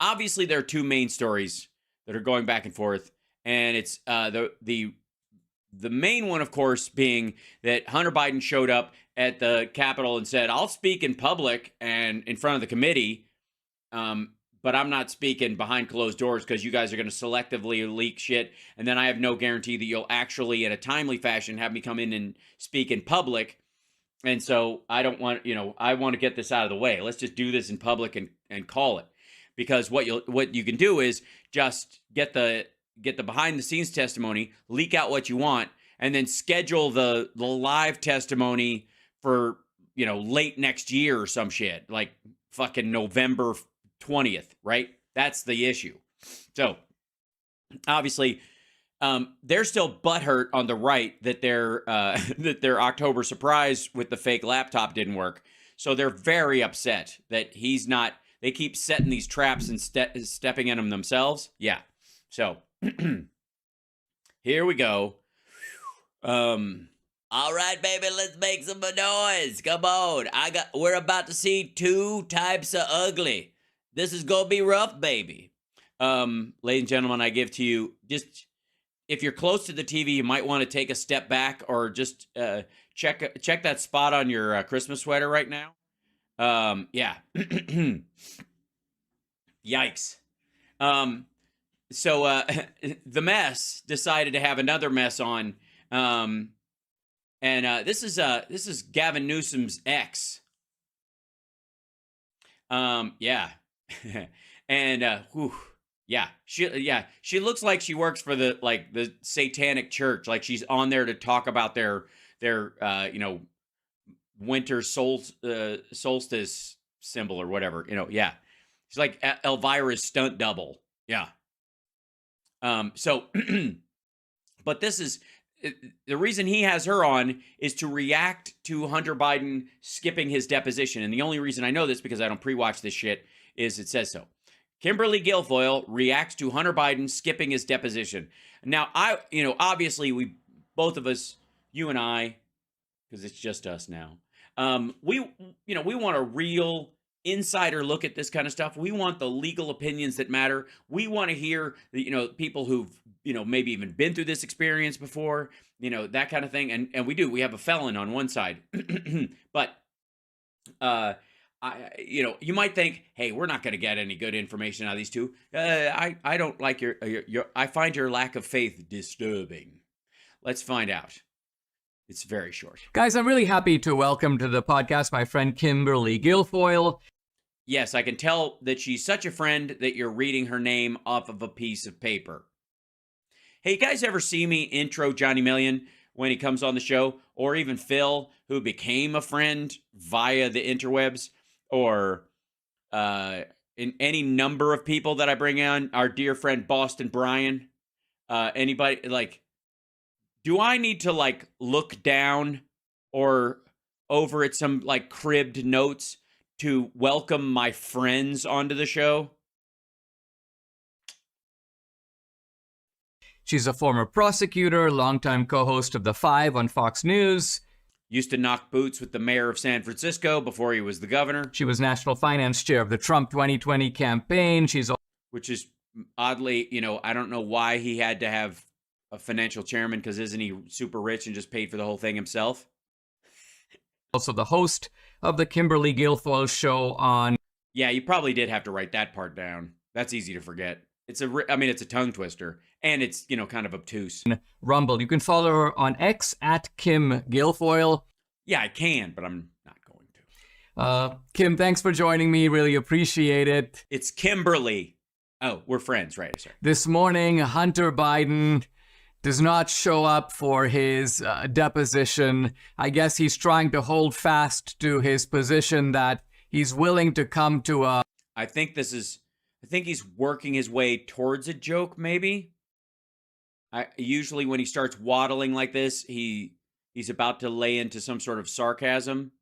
obviously there are two main stories that are going back and forth, and it's the main one, of course, being that Hunter Biden showed up at the Capitol and said, "I'll speak in public and in front of the committee, but I'm not speaking behind closed doors because you guys are going to selectively leak shit, and then I have no guarantee that you'll actually, in a timely fashion, have me come in and speak in public. And so I don't want, I want to get this out of the way. Let's just do this in public and call it, because what you can do is just get the behind the scenes testimony, leak out what you want, and then schedule the live testimony for late next year or some shit, like fucking November 20th, right? That's the issue. So obviously they're still butthurt on the right that their October surprise with the fake laptop didn't work. So they're very upset that he's not. They keep setting these traps and stepping in them themselves. Yeah. So here we go. All right, baby, let's make some noise. Come on. We're about to see two types of ugly. This is gonna be rough, baby. Ladies and gentlemen, I give to you, just if you're close to the TV, you might want to take a step back or just check that spot on your Christmas sweater right now. Yeah. Yikes. So the mess decided to have another mess on, and this is Gavin Newsom's ex. Yeah. And she looks like she works for the satanic church, like she's on there to talk about their winter solstice symbol or whatever, yeah. She's like Elvira's stunt double. Yeah. So but this is the reason he has her on is to react to Hunter Biden skipping his deposition. And the only reason I know this, because I don't pre-watch this shit, is it says so. Kimberly Guilfoyle reacts to Hunter Biden skipping his deposition. Now, obviously both of us, you and I, because it's just us now, we want a real insider look at this kind of stuff. We want the legal opinions that matter. We want to hear, people who've, maybe even been through this experience before, that kind of thing. And we do. We have a felon on one side. But, you might think, hey, we're not going to get any good information out of these two. I don't like your I find your lack of faith disturbing. Let's find out. It's very short. Guys, I'm really happy to welcome to the podcast my friend Kimberly Guilfoyle. Yes, I can tell that she's such a friend that you're reading her name off of a piece of paper. Hey, you guys ever see me intro Johnny Million when he comes on the show? Or even Phil, who became a friend via the interwebs? Or in any number of people that I bring on, our dear friend Boston Brian? Anybody, do I need to look down or over at some cribbed notes to welcome my friends onto the show? She's a former prosecutor, longtime co-host of The Five on Fox News. Used to knock boots with the mayor of San Francisco before he was the governor. She was national finance chair of the Trump 2020 campaign. Which is oddly, I don't know why he had to have a financial chairman, because isn't he super rich and just paid for the whole thing himself? Also the host of the Kimberly Guilfoyle show on... Yeah, you probably did have to write that part down. That's easy to forget. It's a tongue twister, and it's, kind of obtuse. Rumble. You can follow her on X at Kim Guilfoyle. Yeah, I can, but I'm not going to. Kim, thanks for joining me. Really appreciate it. It's Kimberly. Oh, we're friends, right? Sorry. This morning, Hunter Biden does not show up for his deposition. I guess he's trying to hold fast to his position that he's willing to come to a... I think he's working his way towards a joke, maybe. Usually when he starts waddling like this, he's about to lay into some sort of sarcasm.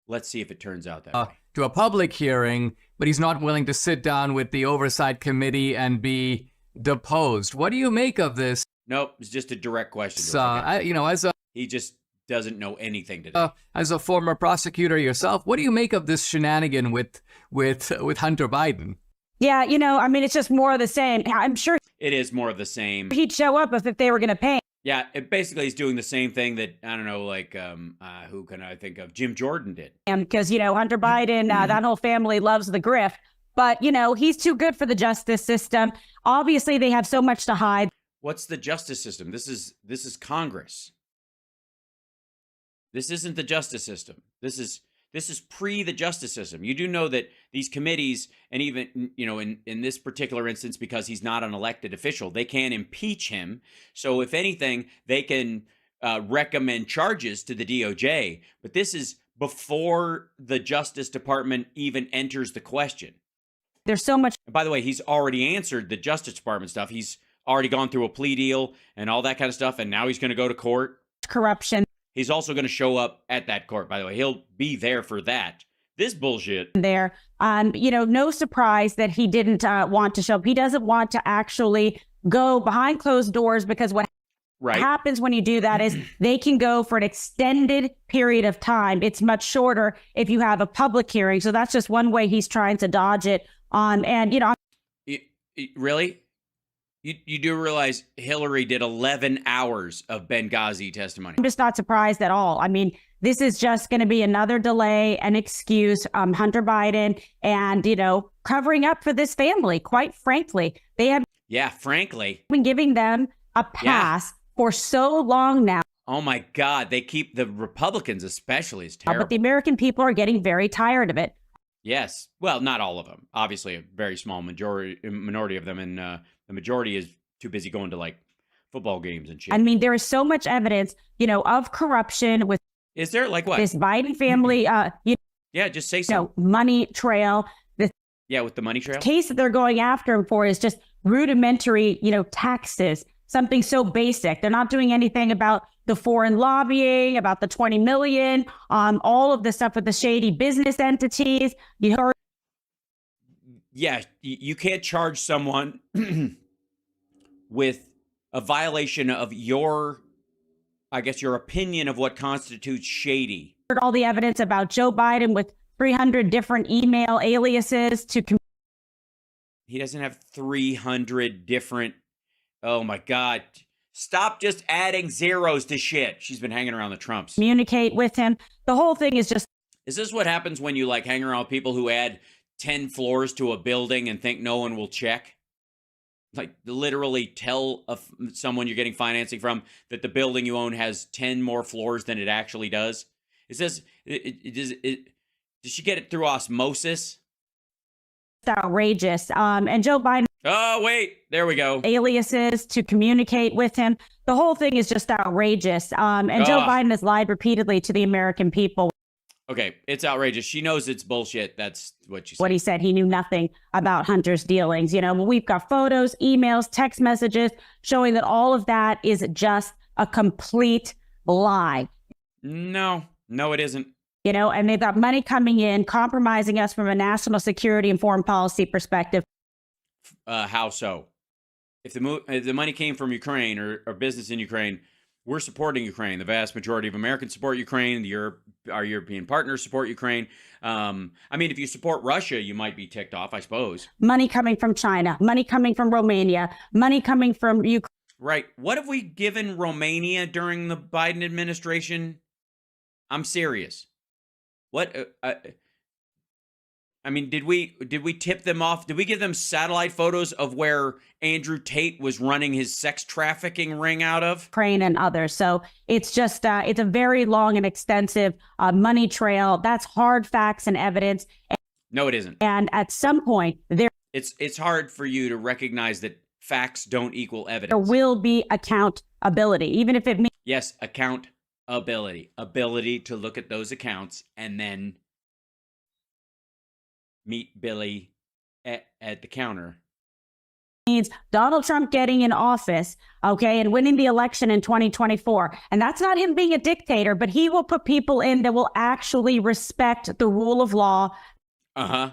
Let's see if it turns out that way. To a public hearing, but he's not willing to sit down with the Oversight Committee and be deposed. What do you make of this? Nope, it's just a direct question. He just doesn't know anything today. As a former prosecutor yourself, what do you make of this shenanigan with Hunter Biden? Yeah, I mean, it's just more of the same. I'm sure It is more of the same. he'd show up if they were going to pay Yeah, it basically is doing the same thing that, I don't know, like, who can I think of? Jim Jordan did. him because, Hunter Biden, that whole family loves the grift. But, he's too good for the justice system. Obviously, they have so much to hide. What's the justice system? This is Congress. This isn't the justice system. This is pre the justice system. You do know that these committees, and even, in this particular instance, because he's not an elected official, they can impeach him. So if anything, they can recommend charges to the DOJ. But this is before the Justice Department even enters the question. There's so much. And by the way, he's already answered the Justice Department stuff. He's already gone through a plea deal and all that kind of stuff. And now he's going to go to court. Corruption. He's also going to show up at that court, by the way. He'll be there for that. This bullshit. There. No surprise that he didn't want to show up. He doesn't want to actually go behind closed doors because what happens when you do that is they can go for an extended period of time. It's much shorter if you have a public hearing. So that's just one way he's trying to dodge it. Really? You do realize Hillary did 11 hours of Benghazi testimony. I'm just not surprised at all. I mean, this is just going to be another delay, an excuse, Hunter Biden, and, covering up for this family. Quite frankly, they have been giving them a pass for so long now. Oh, my God. They keep the Republicans especially is terrible. But the American people are getting very tired of it. Yes. Well, not all of them. Obviously, a very small minority of them. And the majority is too busy going to, like, football games and shit. I mean, there is so much evidence, of corruption with. Is there? Like what? This Biden family, yeah, just say so. Money trail. With the money trail. The case that they're going after him for is just rudimentary, taxes, something so basic. They're not doing anything about the foreign lobbying, about the 20 million, all of the stuff with the shady business entities. You heard. Yeah, you can't charge someone with a violation of your opinion of what constitutes shady. Heard all the evidence about Joe Biden with 300 different email aliases to. He doesn't have 300 different. Oh my God. Stop just adding zeros to shit. She's been hanging around the Trumps. Communicate with him. The whole thing is just. Is this what happens when you hang around with people who add 10 floors to a building and think no one will check? Literally tell someone you're getting financing from that the building you own has 10 more floors than it actually does. It says, did she get it through osmosis? Outrageous. And Joe Biden. Oh, wait, there we go. Aliases to communicate with him. The whole thing is just outrageous. And Joe Biden has lied repeatedly to the American people. Okay, it's outrageous. She knows it's bullshit. That's what she said. What he said, he knew nothing about Hunter's dealings. We've got photos, emails, text messages showing that all of that is just a complete lie. No, it isn't. And they've got money coming in, compromising us from a national security and foreign policy perspective. How so? If the money came from Ukraine or business in Ukraine, we're supporting Ukraine. The vast majority of Americans support Ukraine. Our European partners support Ukraine. If you support Russia, you might be ticked off, I suppose. Money coming from China, money coming from Romania, money coming from Ukraine. Right. What have we given Romania during the Biden administration? I'm serious. What? Did we tip them off? Did we give them satellite photos of where Andrew Tate was running his sex trafficking ring out of? Ukraine and others. So it's just, it's a very long and extensive money trail. That's hard facts and evidence. No, it isn't. And at some point, it's hard for you to recognize that facts don't equal evidence. There will be accountability, even if it means. Yes, accountability. Ability to look at those accounts and then meet Billy at the counter. Means Donald Trump getting in office, and winning the election in 2024. And that's not him being a dictator, but he will put people in that will actually respect the rule of law. Uh-huh.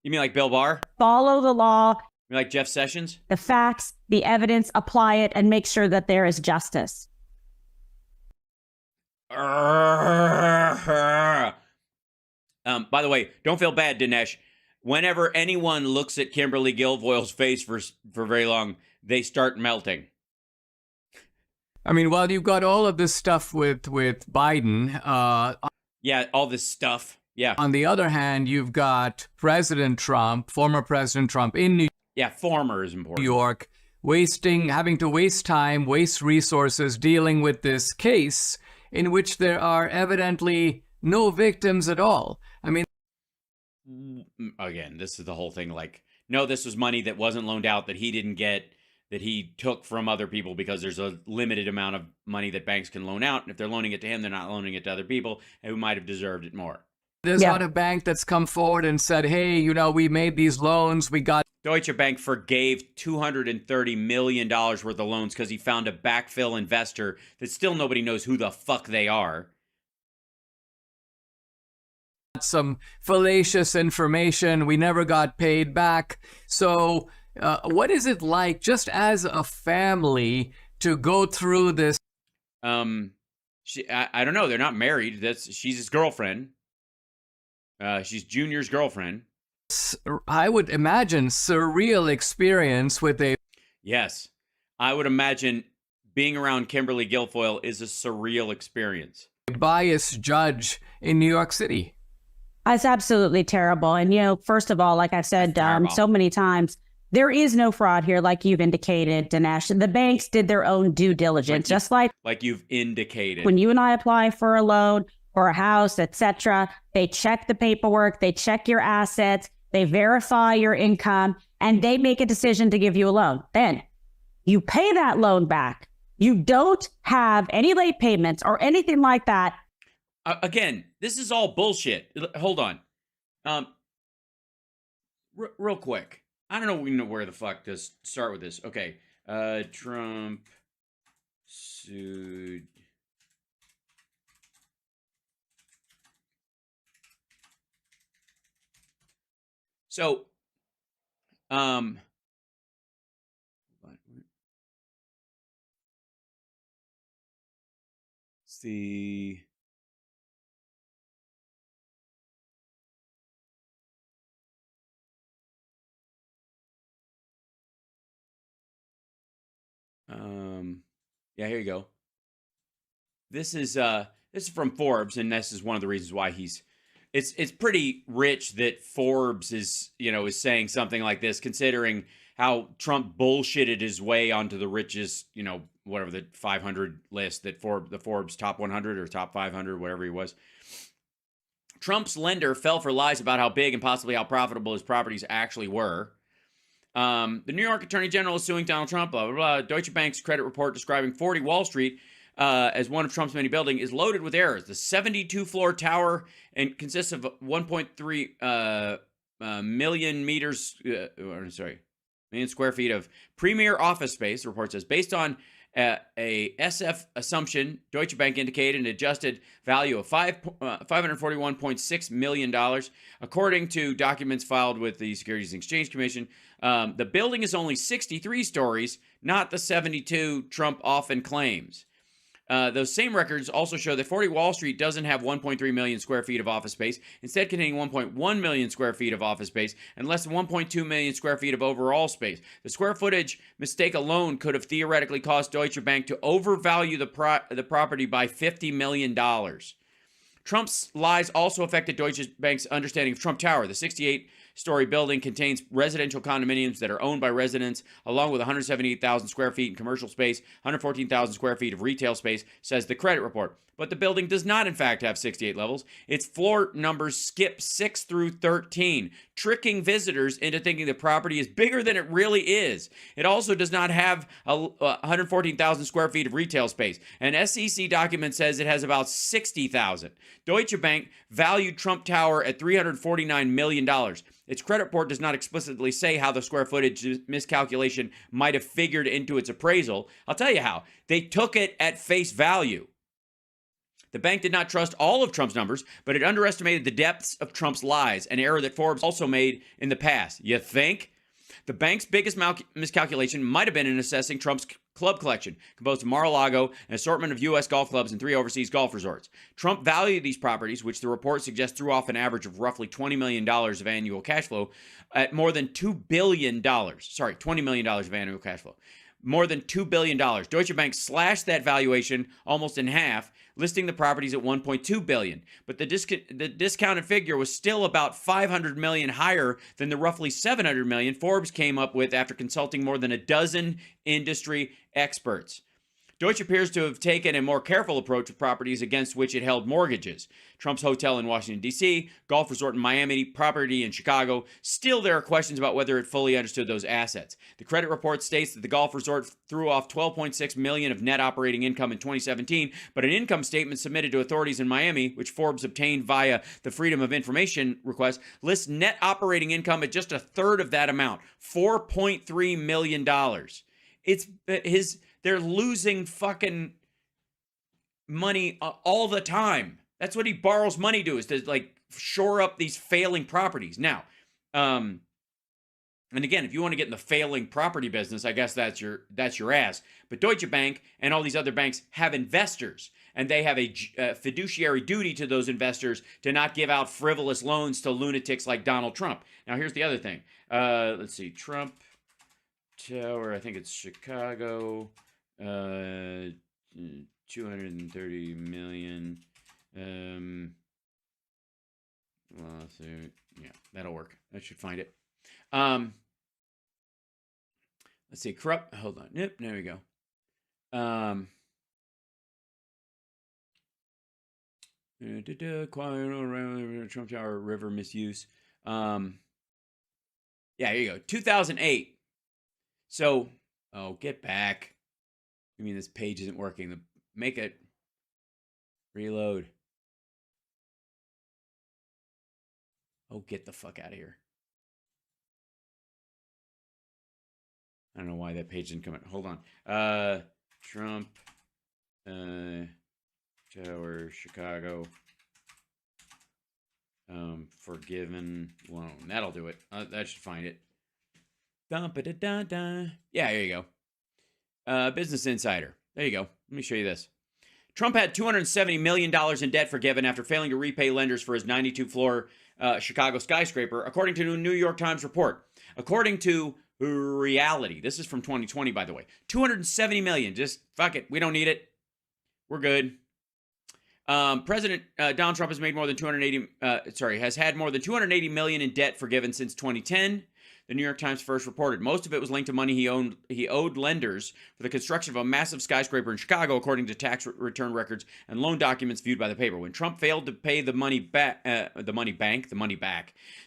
You mean like Bill Barr? Follow the law. You mean like Jeff Sessions? The facts, the evidence, apply it, and make sure that there is justice. By the way, don't feel bad, Dinesh. whenever anyone looks at Kimberly Guilfoyle's face for very long, they start melting. I mean, well, you've got all of this stuff with Biden. Yeah, all this stuff. Yeah. On the other hand, you've got President Trump, former President Trump in New former is important. York, having to waste time, waste resources dealing with this case in which there are evidently no victims at all. I mean, again, this is the whole thing. Like, no, this was money that wasn't loaned out, that he didn't get, that he took from other people, because there's a limited amount of money that banks can loan out. And if they're loaning it to him, they're not loaning it to other people who might have deserved it more. There's not a bank that's come forward and said, hey, we made these loans. We got... Deutsche Bank forgave $230 million worth of loans because he found a backfill investor that still nobody knows who the fuck they are. Some fallacious information. We never got paid back. So what is it like just as a family to go through this? I don't know. They're not married. She's his girlfriend. She's Junior's girlfriend. I would imagine surreal experience with a... Yes, I would imagine being around Kimberly Guilfoyle is a surreal experience. Biased judge in New York City. It's absolutely terrible. And, first of all, like I've said so many times, there is no fraud here, like you've indicated, Dinesh. The banks did their own due diligence, like you've indicated. When you and I apply for a loan or a house, etc., they check the paperwork, they check your assets, they verify your income, and they make a decision to give you a loan. Then you pay that loan back. You don't have any late payments or anything like that. Again, this is all bullshit. Hold on. Real quick. I don't know where the fuck to start with this. Okay. Trump sued... So, see. Yeah, here you go. This is from Forbes, and this is one of the reasons why it's pretty rich that Forbes is saying something like this, considering how Trump bullshitted his way onto the richest, whatever the 500 list that the Forbes top 100 or top 500, whatever he was. Trump's lender fell for lies about how big and possibly how profitable his properties actually were. The New York Attorney General is suing Donald Trump, blah, blah, blah. Deutsche Bank's credit report describing 40 Wall Street as one of Trump's many buildings is loaded with errors. The 72-floor tower and consists of 1.3 million square feet of premier office space, the report says. Based on a SF assumption, Deutsche Bank indicated an adjusted value of $541.6 million. According to documents filed with the Securities and Exchange Commission, the building is only 63 stories, not the 72 Trump often claims. Those same records also show that 40 Wall Street doesn't have 1.3 million square feet of office space, instead containing 1.1 million square feet of office space and less than 1.2 million square feet of overall space. The square footage mistake alone could have theoretically caused Deutsche Bank to overvalue the property by $50 million. Trump's lies also affected Deutsche Bank's understanding of Trump Tower. The 68-story building contains residential condominiums that are owned by residents, along with 178,000 square feet in commercial space, 114,000 square feet of retail space, says the credit report. But the building does not, in fact, have 68 levels. Its floor numbers skip 6 through 13, tricking visitors into thinking the property is bigger than it really is. It also does not have 114,000 square feet of retail space. An SEC document says it has about 60,000. Deutsche Bank valued Trump Tower at $349 million. Its credit report does not explicitly say how the square footage miscalculation might have figured into its appraisal. I'll tell you how. They took it at face value. The bank did not trust all of Trump's numbers, but it underestimated the depths of Trump's lies, an error that Forbes also made in the past. You think? The bank's biggest miscalculation might have been in assessing Trump's club collection composed of Mar-a-Lago, an assortment of U.S. golf clubs, and 3 overseas golf resorts. Trump valued these properties, which the report suggests threw off an average of roughly $20 million of annual cash flow, at more than $2 billion. Sorry, $20 million of annual cash flow. More than $2 billion. Deutsche Bank slashed that valuation almost in half, listing the properties at $1.2 billion. But the discounted figure was still about $500 million higher than the roughly $700 million Forbes came up with after consulting more than a dozen industry experts. Deutsche appears to have taken a more careful approach with properties against which it held mortgages. Trump's hotel in Washington, D.C., golf resort in Miami, property in Chicago. Still, there are questions about whether it fully understood those assets. The credit report states that the golf resort threw off $12.6 million of net operating income in 2017, but an income statement submitted to authorities in Miami, which Forbes obtained via the Freedom of Information request, lists net operating income at just a third of that amount, $4.3 million. They're losing fucking money all the time. That's what he borrows money to, is to like shore up these failing properties. Now, and again, if you want to get in the failing property business, I guess that's your ass. But Deutsche Bank and all these other banks have investors, and they have a fiduciary duty to those investors to not give out frivolous loans to lunatics like Donald Trump. Now, here's the other thing. Let's see, Trump Tower, I think it's Chicago. 230 million. Lawsuit. Yeah, that'll work. I should find it. Let's see. Corrupt. Hold on. Yep. There we go. Trump Tower River misuse. Yeah, here you go. 2008. So, get back. I mean, this page isn't working. Make it reload. Oh, get the fuck out of here. I don't know why that page didn't come out. Hold on. Trump Tower, Chicago. Forgiven loan. That'll do it. That should find it. Yeah, here you go. Business Insider. There you go. Let me show you this. Trump had $270 million in debt forgiven after failing to repay lenders for his 92-floor Chicago skyscraper, according to a New York Times report. According to Reality, this is from 2020, by the way. $270 million. Just fuck it. We don't need it. We're good. President Donald Trump has had more than $280 million in debt forgiven since 2010. The New York Times first reported. Most of it was linked to money he owed lenders for the construction of a massive skyscraper in Chicago, according to tax return records and loan documents viewed by the paper. When Trump failed to pay the money back,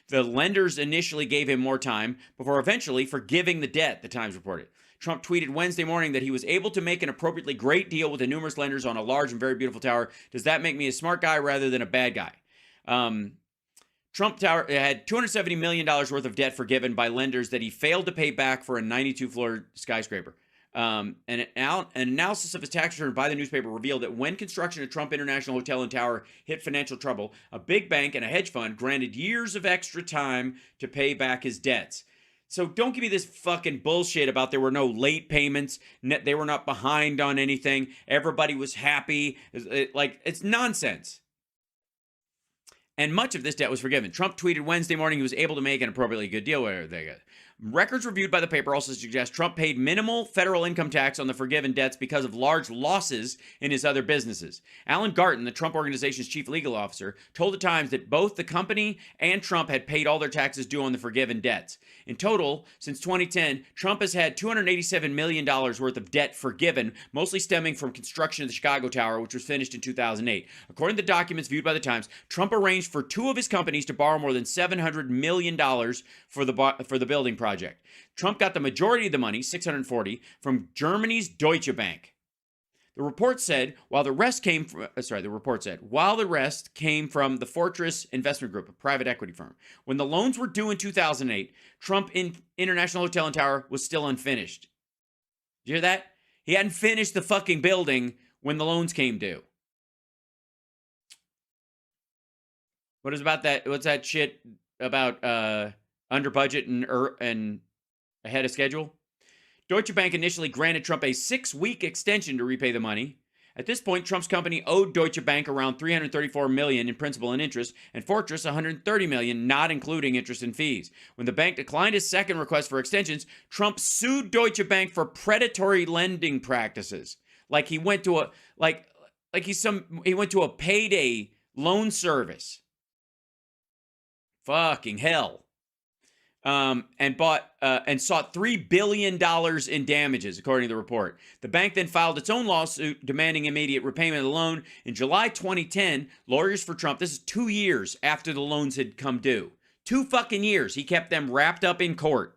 the lenders initially gave him more time before eventually forgiving the debt, the Times reported. Trump tweeted Wednesday morning that he was able to make an appropriately great deal with the numerous lenders on a large and very beautiful tower. Does that make me a smart guy rather than a bad guy? Trump Tower had $270 million worth of debt forgiven by lenders that he failed to pay back for a 92-floor skyscraper. An analysis of his tax return by the newspaper revealed that when construction at Trump International Hotel and Tower hit financial trouble, a big bank and a hedge fund granted years of extra time to pay back his debts. So don't give me this fucking bullshit about there were no late payments. They were not behind on anything. Everybody was happy. It's nonsense. And much of this debt was forgiven. Trump tweeted Wednesday morning he was able to make an appropriately good deal. Records reviewed by the paper also suggest Trump paid minimal federal income tax on the forgiven debts because of large losses in his other businesses. Alan Garten, the Trump Organization's chief legal officer, told the Times that both the company and Trump had paid all their taxes due on the forgiven debts. In total, since 2010, Trump has had $287 million worth of debt forgiven, mostly stemming from construction of the Chicago Tower, which was finished in 2008. According to the documents viewed by the Times, Trump arranged for 2 of his companies to borrow more than $700 million for the building project. Trump got the majority of the money, $640, from Germany's Deutsche Bank. The report said while the rest came from the Fortress Investment Group, a private equity firm. When the loans were due in 2008, Trump International Hotel and Tower was still unfinished. Did you hear that? He hadn't finished the fucking building when the loans came due. What is about that? What's that shit about under budget and ahead of schedule? Deutsche Bank initially granted Trump a 6-week extension to repay the money. At this point, Trump's company owed Deutsche Bank around $334 million in principal and interest, and Fortress $130 million, not including interest and fees. When the bank declined his second request for extensions, Trump sued Deutsche Bank for predatory lending practices. Like he went to he went to a payday loan service. Fucking hell. And sought $3 billion in damages, according to the report. The bank then filed its own lawsuit demanding immediate repayment of the loan. In July 2010, lawyers for Trump, this is 2 years after the loans had come due. 2 fucking years. He kept them wrapped up in court.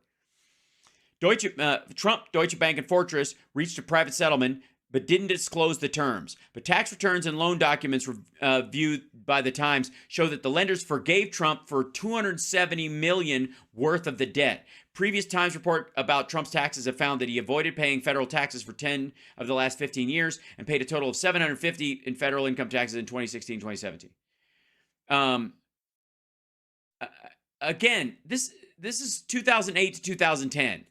Trump, Deutsche Bank, and Fortress reached a private settlement, but didn't disclose the terms. But tax returns and loan documents viewed by the Times show that the lenders forgave Trump for $270 million worth of the debt. Previous Times report about Trump's taxes have found that he avoided paying federal taxes for 10 of the last 15 years and paid a total of $750 in federal income taxes in 2016, 2017. Again, this is 2008 to 2010.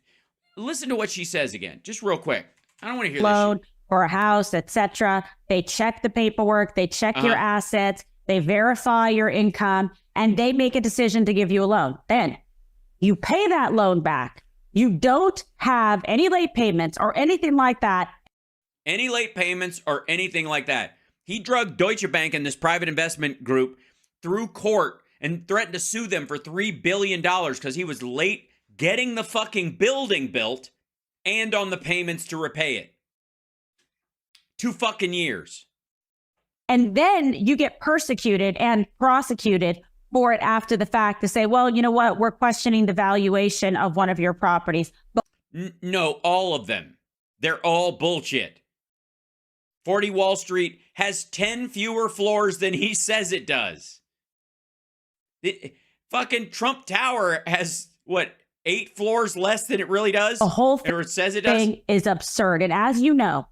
Listen to what she says again, just real quick. I don't want to hear this shit. Or a house, etc. They check the paperwork, they check your assets, they verify your income, and they make a decision to give you a loan. Then you pay that loan back. You don't have any late payments or anything like that. Any late payments or anything like that. He drugged Deutsche Bank and this private investment group through court and threatened to sue them for $3 billion because he was late getting the fucking building built and on the payments to repay it. 2 fucking years. And then you get persecuted and prosecuted for it after the fact to say, well, you know what? We're questioning the valuation of one of your properties. But no, all of them. They're all bullshit. 40 Wall Street has 10 fewer floors than he says it does. Fucking Trump Tower has, 8 floors less than it really does? The whole or it says it does? Thing is absurd. And as you know,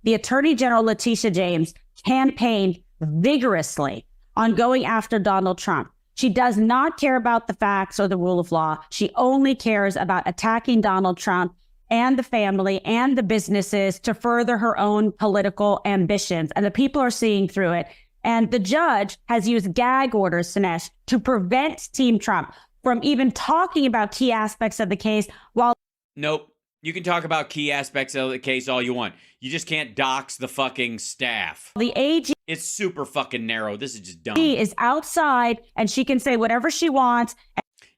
the Attorney General, Letitia James, campaigned vigorously on going after Donald Trump. She does not care about the facts or the rule of law. She only cares about attacking Donald Trump and the family and the businesses to further her own political ambitions. And the people are seeing through it. And the judge has used gag orders, Dinesh, to prevent Team Trump from even talking about key aspects of the case while... Nope. You can talk about key aspects of the case all you want. You just can't dox the fucking staff. The AG... It's super fucking narrow. This is just dumb. She is outside and she can say whatever she wants.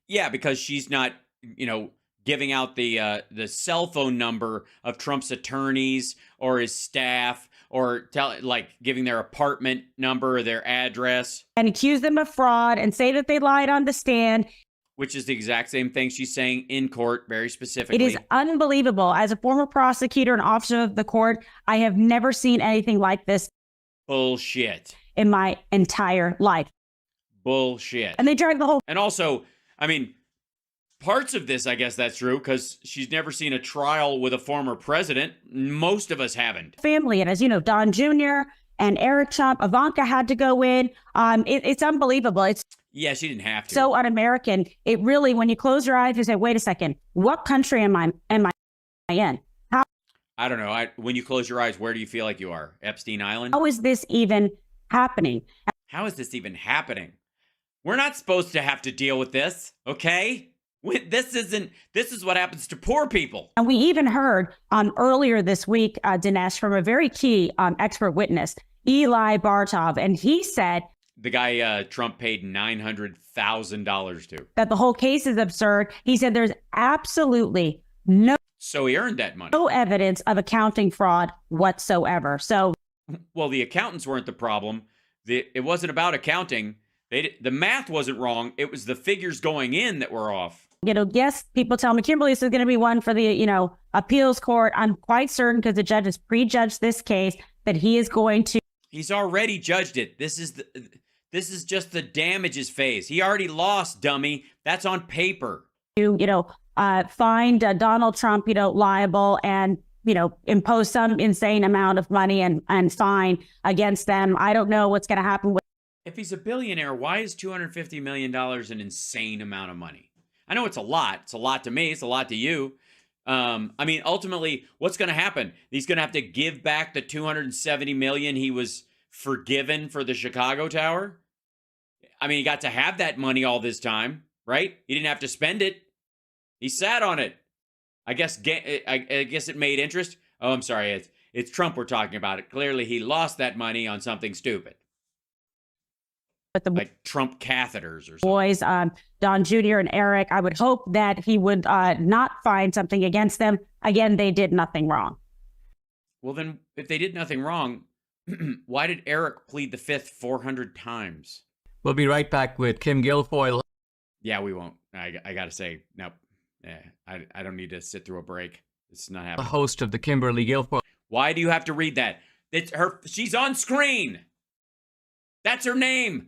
Yeah, because she's not, giving out the cell phone number of Trump's attorneys or his staff or giving their apartment number or their address. And accuse them of fraud and say that they lied on the stand. Which is the exact same thing she's saying in court, very specifically. It is unbelievable. As a former prosecutor and officer of the court, I have never seen anything like this. Bullshit. In my entire life. Bullshit. And they drag the whole... And also, parts of this, I guess that's true, because she's never seen a trial with a former president. Most of us haven't. Family, and as you know, Don Jr. and Eric Trump, Ivanka had to go in. It's unbelievable. Yeah, she didn't have to. So un-American. It really, when you close your eyes, you say, wait a second, what country am I in? I don't know. When you close your eyes, where do you feel like you are? Epstein Island? How is this even happening? How is this even happening? We're not supposed to have to deal with this, okay? This is what happens to poor people. And we even heard earlier this week, Dinesh, from a very key expert witness, Eli Bartov, and he said, the guy Trump paid $900,000 to. That the whole case is absurd. He said there's absolutely no... So he earned that money. No evidence of accounting fraud whatsoever. So... Well, the accountants weren't the problem. It wasn't about accounting. The math wasn't wrong. It was the figures going in that were off. Yes, people tell me, Kimberly, this is going to be one for the, appeals court. I'm quite certain, because the judge has prejudged this case, that he is going to... He's already judged it. This is just the damages phase. He already lost, dummy. That's on paper. Find Donald Trump, liable and, impose some insane amount of money and fine against them. I don't know what's going to happen with... If he's a billionaire, why is $250 million an insane amount of money? I know it's a lot. It's a lot to me. It's a lot to you. I mean, ultimately, what's going to happen? He's going to have to give back the $270 million he was forgiven for the Chicago Tower. I mean, he got to have that money all this time, right? He didn't have to spend it. He sat on it. I guess it made interest. Oh, I'm sorry. It's Trump we're talking about. It clearly he lost that money on something stupid. But the like Trump catheters or something. Boys, Don Jr. and Eric, I would hope that he would not find something against them. Again, they did nothing wrong. Well, then, if they did nothing wrong, why did Eric plead the fifth 400 times? We'll be right back with Kim Guilfoyle. Yeah, we won't. I got to say, nope. Yeah, I don't need to sit through a break. It's not happening. The host of the Kimberly Guilfoyle. Why do you have to read that? It's her. She's on screen. That's her name.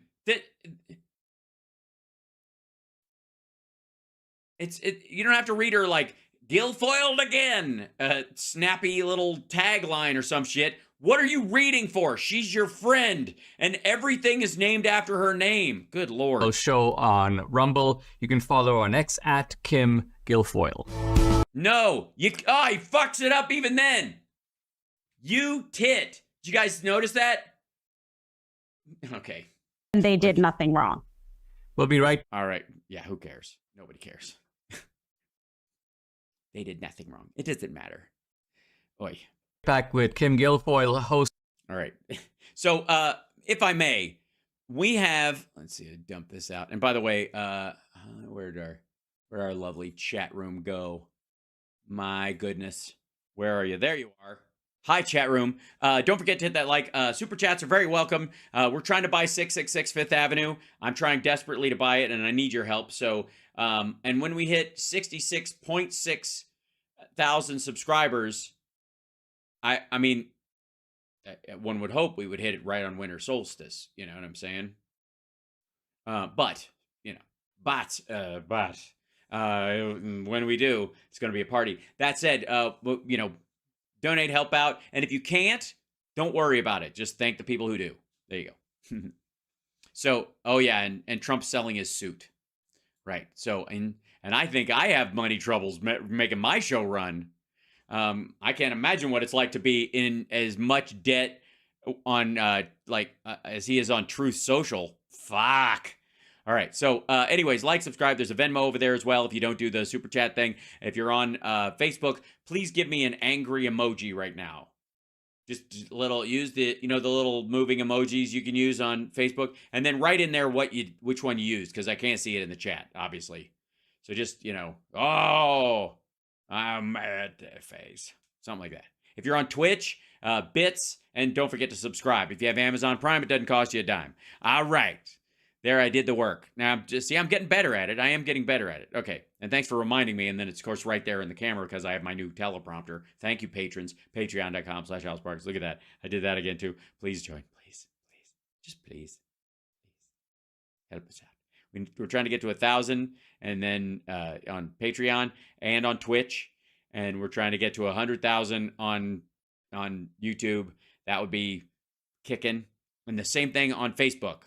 You don't have to read her like Guilfoyled again, snappy little tagline or some shit. What are you reading for? She's your friend, and everything is named after her name. Good Lord. Show on Rumble. You can follow on X at Kim Guilfoyle. No, he fucks it up even then. You tit. Did you guys notice that? Okay. They did nothing wrong. We'll be right. All right. Yeah, who cares? Nobody cares. They did nothing wrong. It doesn't matter. Oi. Back with Kim Guilfoyle, host. All right. So, if I may, we have, let's see, dump this out. And by the way, where'd our lovely chat room go? My goodness. Where are you? There you are. Hi, chat room. Don't forget to hit that like. Super chats are very welcome. We're trying to buy 666 Fifth Avenue. I'm trying desperately to buy it, and I need your help. So, and when we hit 66.6 thousand subscribers, I mean, one would hope we would hit it right on winter solstice. You know what I'm saying? But when we do, it's going to be a party. That said, donate, help out. And if you can't, don't worry about it. Just thank the people who do. There you go. So, oh yeah, and Trump's selling his suit. Right. So, and I think I have money troubles making my show run. I can't imagine what it's like to be in as much debt on as he is on Truth Social. Fuck. All right. So anyways, like, subscribe. There's a Venmo over there as well if you don't do the super chat thing. If you're on Facebook, please give me an angry emoji right now. Just use the the little moving emojis you can use on Facebook, and then write in there which one you used, because I can't see it in the chat, obviously. So just oh, I'm at the face, something like that. If you're on Twitch, bits, and don't forget to subscribe. If you have Amazon Prime, it doesn't cost you a dime. All right. There, I did the work. Now, I'm getting better at it. I am getting better at it. Okay, and thanks for reminding me. And then it's, of course, right there in the camera because I have my new teleprompter. Thank you, patrons. Patreon.com/HouseSparks. Look at that. I did that again, too. Please join. Please. Just please. Help us out. We're trying to get to 1,000, and then on Patreon and on Twitch. And we're trying to get to 100,000 on YouTube. That would be kicking. And the same thing on Facebook.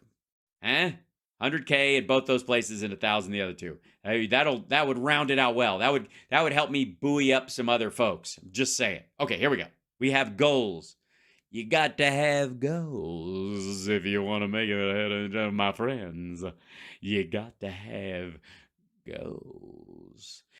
100K at both those places and 1,000 the other two. That would round it out well. That would help me buoy up some other folks. Just saying. Okay, here we go. We have goals. You got to have goals if you want to make it, my friends. You got to have goals.